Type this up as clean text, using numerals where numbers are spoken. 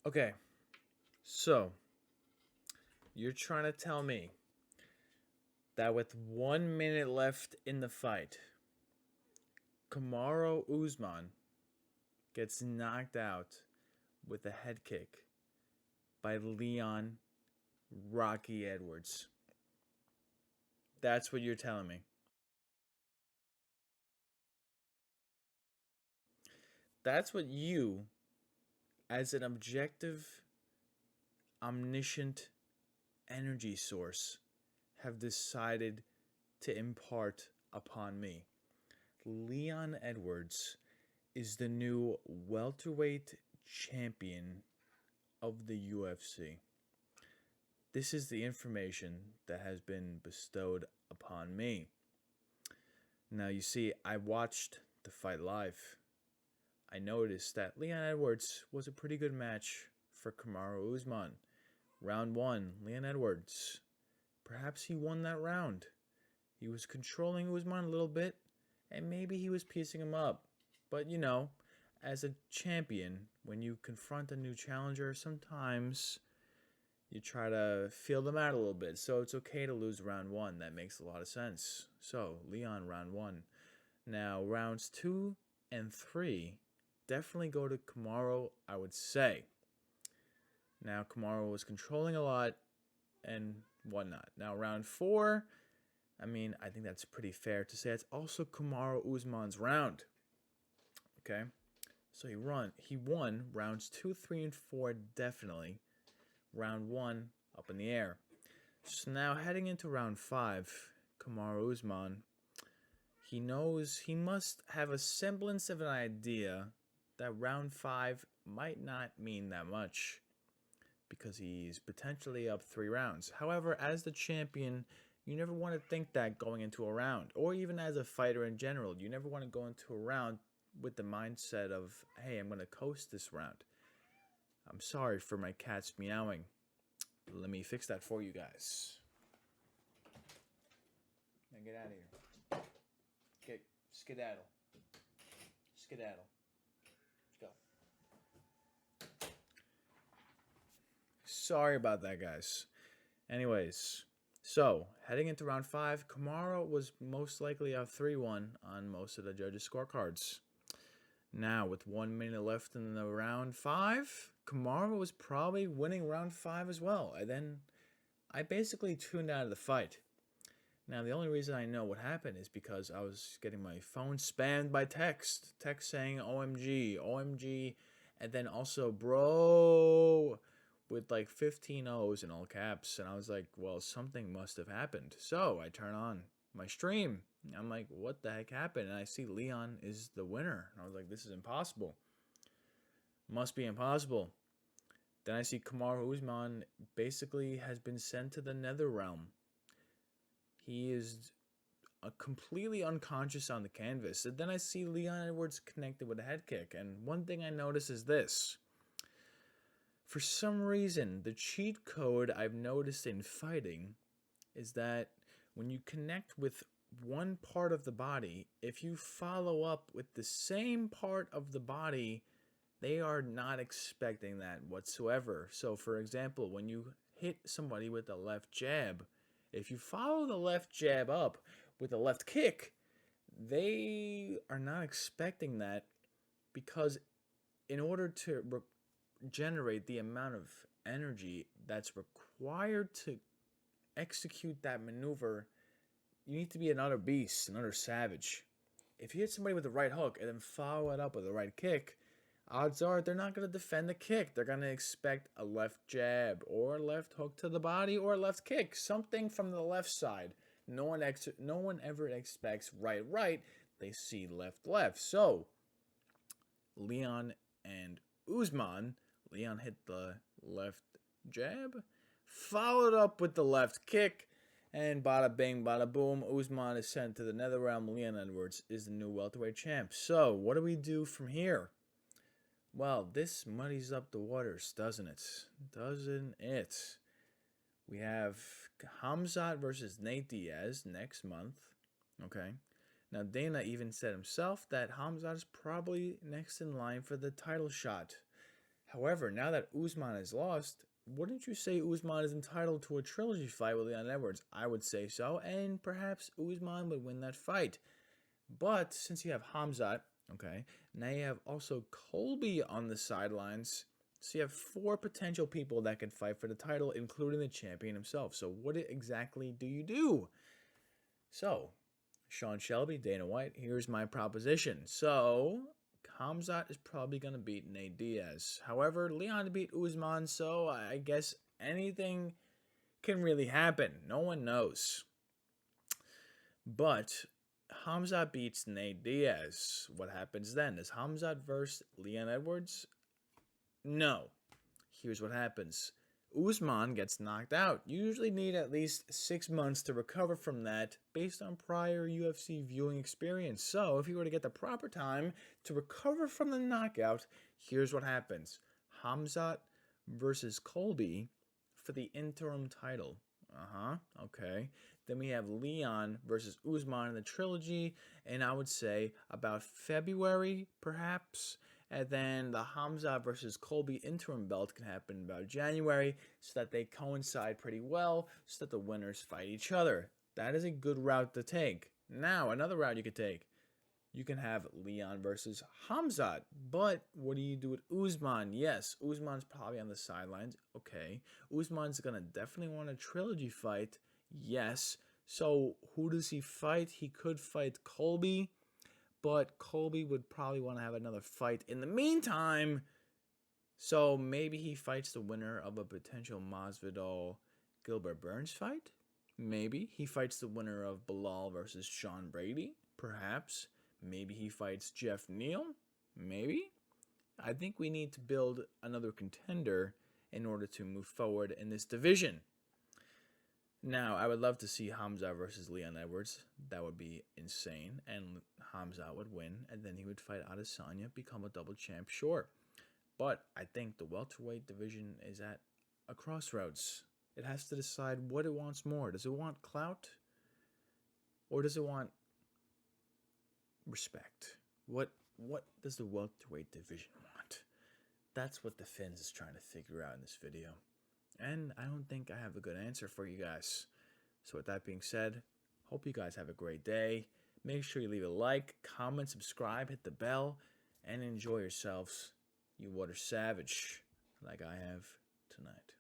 Okay, so you're trying to tell me that with 1 minute left in the fight, Kamaru Usman gets knocked out with a head kick by Leon Rocky Edwards. That's what you're telling me. That's what you, as an objective, omniscient energy source, have decided to impart upon me. Leon Edwards is the new welterweight champion of the UFC. This is the information that has been bestowed upon me. Now, you see, I watched the fight live. I noticed that Leon Edwards was a pretty good match for Kamaru Usman. Round one, Leon Edwards. Perhaps he won that round. He was controlling Usman a little bit, and maybe he was piecing him up. But as a champion, when you confront a new challenger, sometimes you try to feel them out a little bit. So it's okay to lose round one. That makes a lot of sense. So, Leon, round one. Now, rounds two and three definitely go to Kamaru, I would say. Now, Kamaru was controlling a lot and whatnot. Now, round four, I think that's pretty fair to say. It's also Kamaru Usman's round. Okay? So he won rounds 2, 3, and 4 definitely. Round 1 up in the air. So now heading into round 5, Kamaru Usman, he knows he must have a semblance of an idea that round 5 might not mean that much because he's potentially up 3 rounds. However, as the champion, you never want to think that going into a round, or even as a fighter in general, you never want to go into a round with the mindset of, hey, I'm going to coast this round. I'm sorry for my cats meowing. Let me fix that for you guys. Now get out of here. Get skedaddle. Skedaddle. Let's go. Sorry about that, guys. Anyways, so heading into round 5, Kamaru was most likely up 3-1 on most of the judges' scorecards. Now, with 1 minute left in the round 5, Kamaru was probably winning round 5 as well. And then I basically tuned out of the fight. Now, the only reason I know what happened is because I was getting my phone spammed by text. Text saying OMG, OMG, and then also bro with like 15 O's in all caps. And I was like, well, something must have happened. So I turn on my stream. I'm like, what the heck happened? And I see Leon is the winner. And I was like, this is impossible. Must be impossible. Then I see Kamaru Usman basically has been sent to the nether realm. He is completely unconscious on the canvas. And then I see Leon Edwards connected with a head kick. And one thing I notice is this. For some reason, the cheat code I've noticed in fighting is that when you connect with one part of the body, if you follow up with the same part of the body, they are not expecting that whatsoever. So, for example, when you hit somebody with a left jab, if you follow the left jab up with a left kick, they are not expecting that because in order to generate the amount of energy that's required to execute that maneuver, you need to be another beast, another savage. If you hit somebody with a right hook and then follow it up with a right kick, odds are they're not going to defend the kick. They're going to expect a left jab or a left hook to the body or a left kick, something from the left side. No one ever expects right. They see left. So, Leon and Usman, Leon hit the left jab, followed up with the left kick, and bada bing, bada boom, Usman is sent to the nether realm. Leon Edwards is the new welterweight champ. So, what do we do from here? Well, this muddies up the waters, doesn't it? Doesn't it? We have Hamzat versus Nate Diaz next month. Okay. Now, Dana even said himself that Hamzat is probably next in line for the title shot. However, now that Usman has lost, wouldn't you say Usman is entitled to a trilogy fight with Leon Edwards? I would say so, and perhaps Usman would win that fight. But since you have Hamzat, okay, now you have also Colby on the sidelines. So you have 4 potential people that could fight for the title, including the champion himself. So what exactly do you do? So, Sean Shelby, Dana White, here's my proposition. So, Hamzat is probably going to beat Nate Diaz. However, Leon beat Usman, so I guess anything can really happen. No one knows. But Hamzat beats Nate Diaz. What happens then? Is Hamzat versus Leon Edwards? No. Here's what happens. Usman gets knocked out. You usually need at least 6 months to recover from that based on prior UFC viewing experience. So, if you were to get the proper time to recover from the knockout, here's what happens. Hamzat versus Colby for the interim title. Okay. Then we have Leon versus Usman in the trilogy, and I would say about February, perhaps. And then the Hamza versus Colby interim belt can happen about January, so that they coincide pretty well, so that the winners fight each other. That is a good route to take. Now, another route you could take. You can have Leon versus Hamzat, but what do you do with Usman? Yes, Usman's probably on the sidelines. Okay, Usman's gonna definitely want a trilogy fight. Yes, so who does he fight? He could fight Colby, but Colby would probably want to have another fight in the meantime. So maybe he fights the winner of a potential Masvidal Gilbert Burns fight. Maybe he fights the winner of Bilal versus Sean Brady. Perhaps. Maybe he fights Jeff Neal. Maybe. I think we need to build another contender in order to move forward in this division. Now, I would love to see Hamza versus Leon Edwards. That would be insane. And Hamza would win. And then he would fight Adesanya, become a double champ, sure. But I think the welterweight division is at a crossroads. It has to decide what it wants more. Does it want clout? Or does it want respect? What does the welterweight division want? That's what the Finns is trying to figure out in this video. And I don't think I have a good answer for you guys. So with that being said, hope you guys have a great day. Make sure you leave a like, comment, subscribe, hit the bell, and enjoy yourselves. You water savage like I have tonight.